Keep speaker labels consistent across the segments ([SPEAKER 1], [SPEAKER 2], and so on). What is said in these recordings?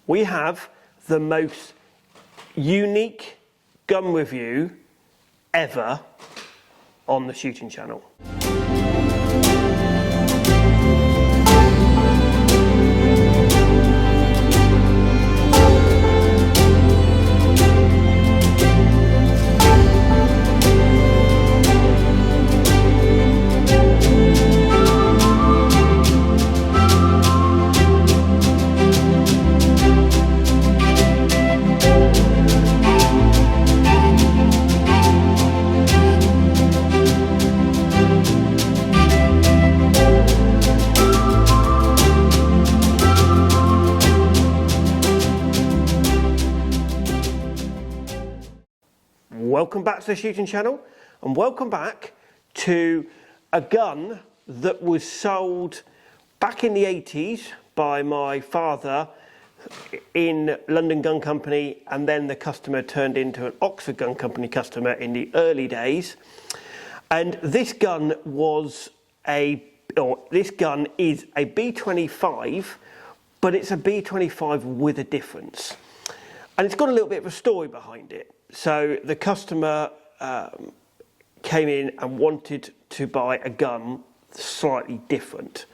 [SPEAKER 1] we have the most unique gun review ever on the shooting channel. Welcome back to the shooting channel, and welcome back to a gun that was sold back in the 80s by my father in London Gun Company, and then the customer turned into an Oxford Gun Company customer in the early days. And this gun is a B25, but it's a B25 with a difference. And it's got a little bit of a story behind it. So the customer came in and wanted to buy a gun slightly different.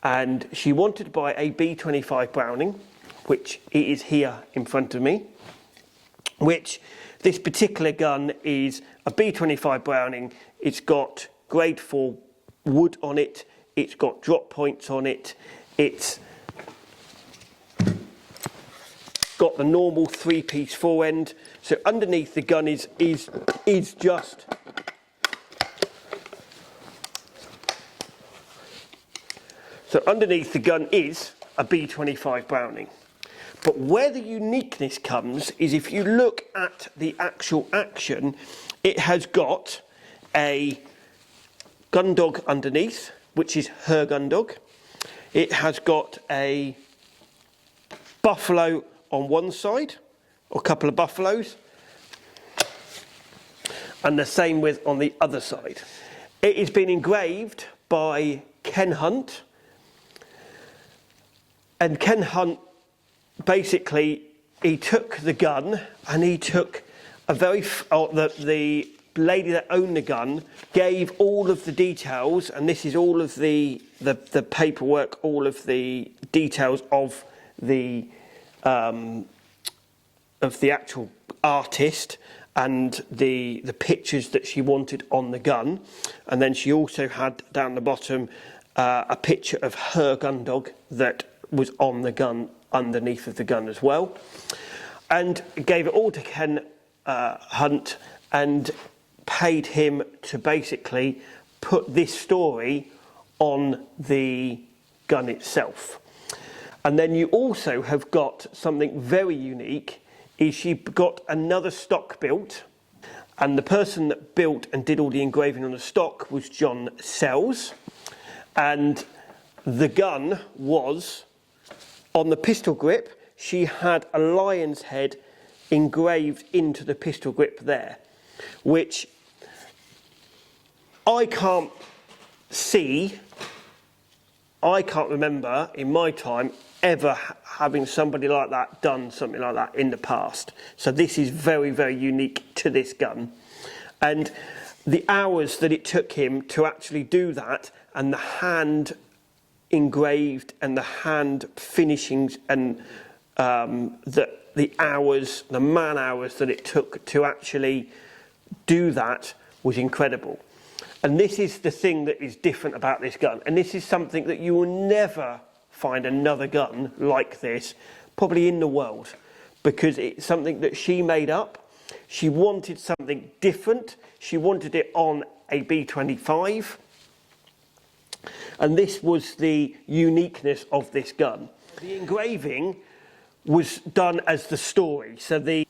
[SPEAKER 1] And she wanted to buy a B25 Browning, which it is here in front of me, which this particular gun is a B25 Browning. It's got grade 4 wood on it. It's got drop points on it. It's got the normal 3-piece forend. So underneath the gun is just underneath the gun is a B25 Browning. But where the uniqueness comes is if you look at the actual action, it has got a gun dog underneath, which is her gun dog. It has got a buffalo on one side, or a couple of buffaloes, and the same with on the other side. It has been engraved by Ken Hunt, and Ken Hunt basically, he took the gun and he took a the lady that owned the gun gave all of the details, and this is all of the paperwork, all of the details of the actual artist and the pictures that she wanted on the gun. And then she also had down the bottom a picture of her gun dog that was on the gun underneath of the gun as well, and gave it all to Ken Hunt and paid him to basically put this story on the gun itself. And then you also have got something very unique, is she got another stock built, and the person that built and did all the engraving on the stock was John Sells, and the gun was on the pistol grip. She had a lion's head engraved into the pistol grip there, which I can't remember in my time ever having somebody like that done something like that in the past. So this is very, very unique to this gun. And the hours that it took him to actually do that, and the hand engraved and the hand finishings, and the hours, the man hours that it took to actually do that was incredible. And this is the thing that is different about this gun, and this is something that you will never find another gun like this probably in the world, because it's something that she made up. She wanted something different. She wanted it on a B25, and this was the uniqueness of this gun. The engraving was done as the story. So the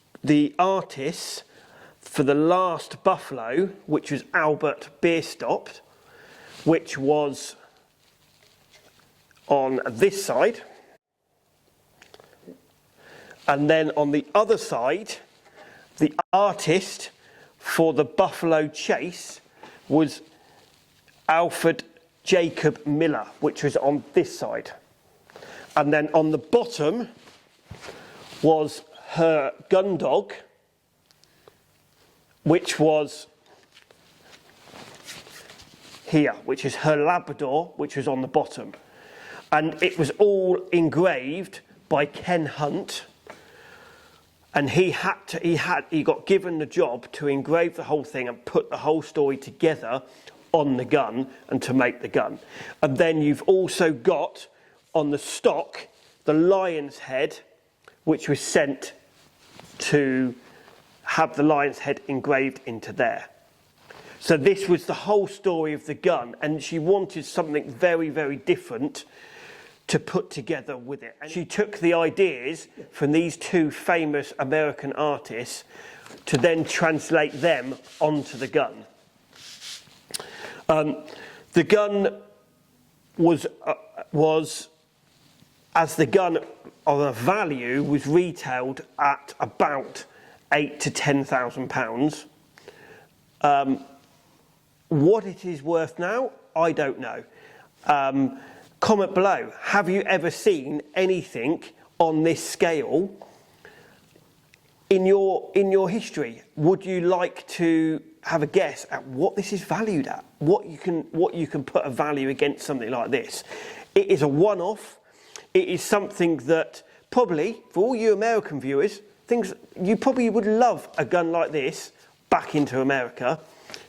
[SPEAKER 1] artist for the last buffalo, which was Albert Bierstopt, which was on this side, and then on the other side, the artist for the Buffalo Chase was Alfred Jacob Miller, which was on this side. And then on the bottom was her gun dog, which was here, which is her Labrador, which was on the bottom. And it was all engraved by Ken Hunt. And he got given the job to engrave the whole thing and put the whole story together on the gun and to make the gun. And then you've also got on the stock the lion's head, which was sent to have the lion's head engraved into there. So this was the whole story of the gun, and she wanted something very, very different to put together with it. And she took the ideas from these two famous American artists to then translate them onto the gun. The gun was as the gun of a value was retailed at about £8,000 to £10,000. What it is worth now, I don't know. Comment below, have you ever seen anything on this scale in your history? Would you like to have a guess at what this is valued at? What you can put a value against something like this? It is a one-off. It is something that probably, for all you American viewers, you probably would love a gun like this back into America.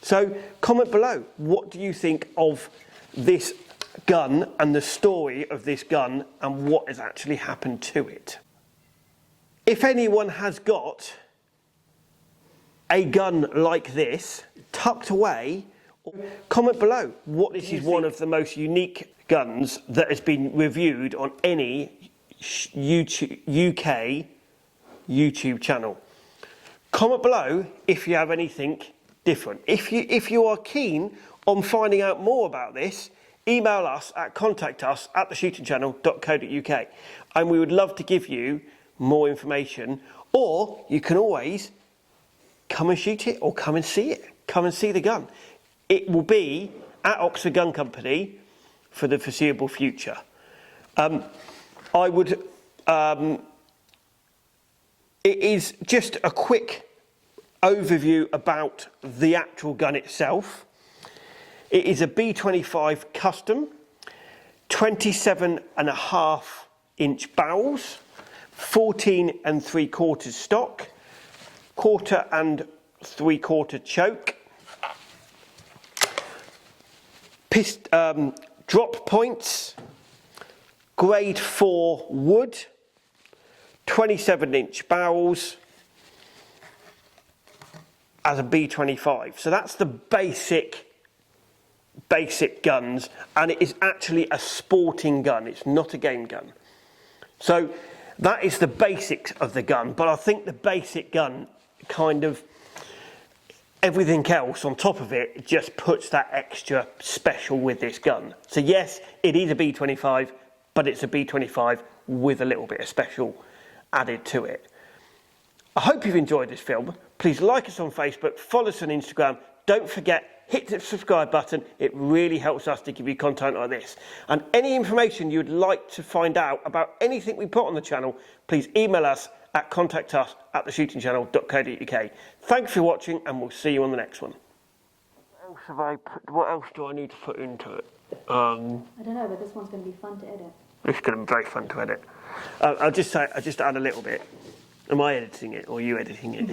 [SPEAKER 1] So comment below, what do you think of this gun and the story of this gun and what has actually happened to it? If anyone has got a gun like this tucked away, comment below. This is one of the most unique guns that has been reviewed on any UK YouTube channel. Comment below if you have anything different. If you are keen on finding out more about this, email us at contactus@theshootingchannel.co.uk, and we would love to give you more information. Or you can always come and shoot it, or come and see it. Come and see the gun. It will be at Oxford Gun Company for the foreseeable future. It is just a quick overview about the actual gun itself. It is a B25 custom, 27.5-inch barrels, 14 3/4 stock, 1/4 3/4 choke, drop points, grade 4 wood, 27-inch barrels as a B25. So that's the basic guns, and it is actually a sporting gun. It's not a game gun. So that is the basics of the gun, but I think the basic gun kind of, everything else on top of it just puts that extra special with this gun. So yes, it is a B25, but it's a B25 with a little bit of special added to it. I hope you've enjoyed this film. Please like us on Facebook, follow us on Instagram. Don't forget, hit the subscribe button. It really helps us to give you content like this. And any information you'd like to find out about anything we put on the channel, please email us at contactus@theshootingchannel.co.uk. Thanks for watching, and we'll see you on the next one. What else do I need to put into it?
[SPEAKER 2] I don't know, but this one's going to be fun to edit.
[SPEAKER 1] It's going to be very fun to edit. I'll just add a little bit. Am I editing it or are you editing it?